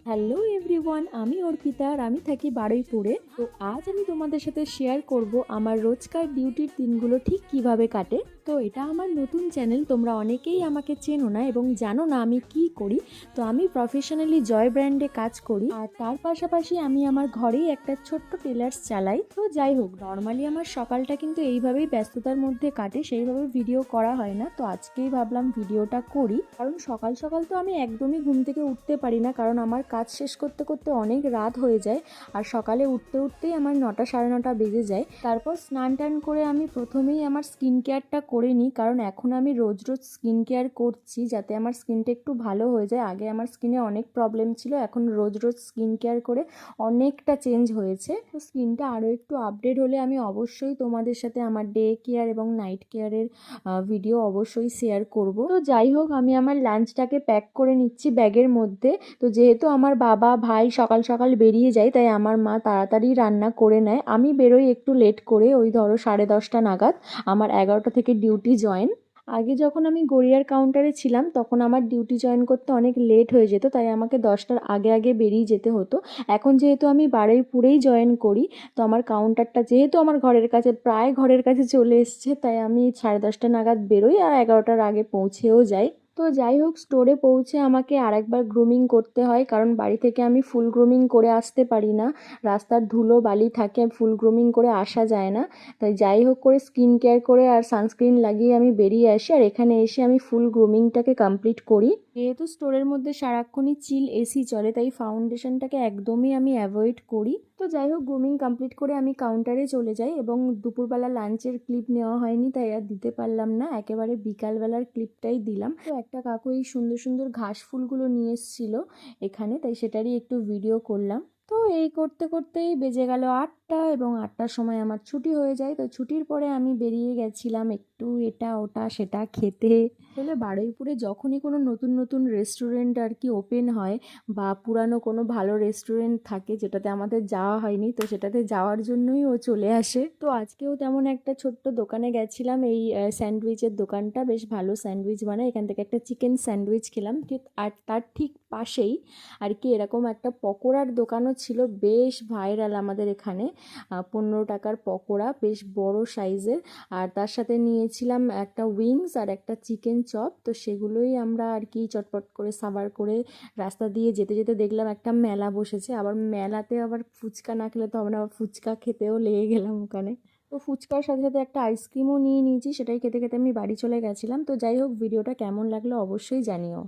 Hello everyone, আমি অর্পিতা আর আমি থাকি বারুইপুরে। তো আজ আমি তোমাদের সাথে শেয়ার করব আমার রোজকার ডিউটির দিনগুলো ঠিক কিভাবে কাটে। তো এটা আমার নতুন চ্যানেল, তোমরা অনেকেই আমাকে চেনো না এবং জানো না আমি কি করি। তো আমি প্রফেশনালি জয় ব্র্যান্ডে কাজ করি আর তার পাশাপাশি আমি আমার ঘরেই একটা ছোট্ট টেলার্স চালাই। তো যাই হোক, নর্মালি আমার সকালটা কিন্তু এইভাবেই ব্যস্ততার মধ্যে কাটে, সেইভাবে ভিডিও করা হয় না। তো আজকেই ভাবলাম ভিডিওটা করি, কারণ সকাল সকাল তো আমি একদমই ঘুম থেকে উঠতে পারি না, কারণ আমার কাজ শেষ করতে করতে অনেক রাত হয়ে যায়। আর সকালে উঠতে উঠতেই আমার 9টা সাড়ে 9টা বেজে যায়। তারপর স্নান টান করে আমি প্রথমেই আমার স্কিন কেয়ারটা করে নিই, কারণ এখন আমি রোজ রোজ স্কিন কেয়ার করছি যাতে আমার স্কিনটা একটু ভালো হয়ে যায়। আগে আমার স্কিনে অনেক প্রবলেম ছিল, এখন রোজ রোজ স্কিন কেয়ার করে অনেকটা চেঞ্জ হয়েছে। তো স্কিনটা আরও একটু আপডেট হলে আমি অবশ্যই তোমাদের সাথে আমার ডে কেয়ার এবং নাইট কেয়ারের ভিডিও অবশ্যই শেয়ার করব। তো যাই হোক, আমি আমার লাঞ্চটাকে প্যাক করে নিচ্ছি ব্যাগের মধ্যে। তো যেহেতু আমার বাবা ভাই সকাল সকাল বেরিয়ে যায়, তাই আমার মা তাড়াতাড়ি রান্না করে নেয়। আমি বেরোই একটু লেট করে, ওই ধরো 10:30 নাগাদ। আমার 11টা থেকে ডিউটি জয়েন। আগে যখন আমি গড়িয়ার কাউন্টারে ছিলাম তখন আমার ডিউটি জয়েন করতে অনেক লেট হয়ে যেত, তাই আমাকে 10টার আগে আগে বেরিয়ে যেতে হতো। এখন যেহেতু আমি বারুইপুরেই জয়েন করি, তো আমার কাউন্টারটা যেহেতু আমার ঘরের কাছে, প্রায় ঘরের কাছে চলে এসছে, তাই আমি 10:30 নাগাদ বেরোই আর 11টার আগে পৌঁছেও যাই। তো যাই হোক, স্টোরে পৌঁছে আমাকে আরেকবার গ্রুমিং করতে হয়, কারণ বাড়ি থেকে আমি ফুল গ্রুমিং করে আসতে পারি না। রাস্তার ধুলো বালি থাকে, ফুল গ্রুমিং করে আসা যায় না। তাই যাই হোক করে স্কিন কেয়ার করে আর সানস্ক্রিন লাগিয়ে আমি বেরিয়ে আসি, আর এখানে এসে আমি ফুল গ্রুমিংটাকে কমপ্লিট করি। যেহেতু স্টোরের মধ্যে সারাক্ষণই চিল এসি চলে, তাই ফাউন্ডেশনটাকে একদমই আমি অ্যাভয়েড করি। তো যাই হোক, গ্রুমিং কমপ্লিট করে আমি কাউন্টারে চলে যাই এবং দুপুরবেলা লাঞ্চের ক্লিপ নেওয়া হয়নি, তাই আর দিতে পারলাম না, একেবারে বিকালবেলার ক্লিপটাই দিলাম। তো একটা কাকু এই সুন্দর সুন্দর ঘাস ফুলগুলো নিয়ে এসেছিলো এখানে, তাই সেটারই একটু ভিডিও করলাম। তো এই করতে করতেই বেজে গেল 8টা এবং 8টার সময় আমার ছুটি হয়ে যায়। তো ছুটির পরে আমি বেরিয়ে গেছিলাম একটু এটা ওটা সেটা খেতে। আসলে বারুইপুরে যখনই কোনো নতুন নতুন রেস্টুরেন্ট আর কি ওপেন হয় বা পুরানো কোনো ভালো রেস্টুরেন্ট থাকে যেটাতে আমাদের যাওয়া হয়নি, তো সেটাতে যাওয়ার জন্যই ও চলে আসে। তো আজকেও তেমন একটা ছোট্ট দোকানে গেছিলাম, এই স্যান্ডউইচের দোকানটা বেশ ভালো স্যান্ডউইচ বানায়। এখান থেকে একটা চিকেন স্যান্ডউইচ খেলাম, আর তার ঠিক পাশেই আর কি এরকম একটা পকোড়ার দোকানও ছিল, বেশ ভাইরাল আমাদের এখানে। 15 টাকার পকোড়া, বেশ বড় সাইজের। আর তার সাথে নিয়েছিলাম একটা উইংস আর একটা চিকেন চপ। তো সেগুলোই আমরা আর কি চটপট করে সাবার করে রাস্তা দিয়ে যেতে যেতে দেখলাম একটা মেলা বসেছে। আবার মেলাতে আবার ফুচকা না খেলে তো হবে না, আবার ফুচকা খেতেও লেগে গেলাম ওখানে। তো ফুচকার সাথে সাথে একটা আইসক্রিমও নিয়ে নিয়েছি, সেটাই খেতে খেতে আমি বাড়ি চলে গেছিলাম। তো যাই হোক, ভিডিওটা কেমন লাগলো অবশ্যই জানিও।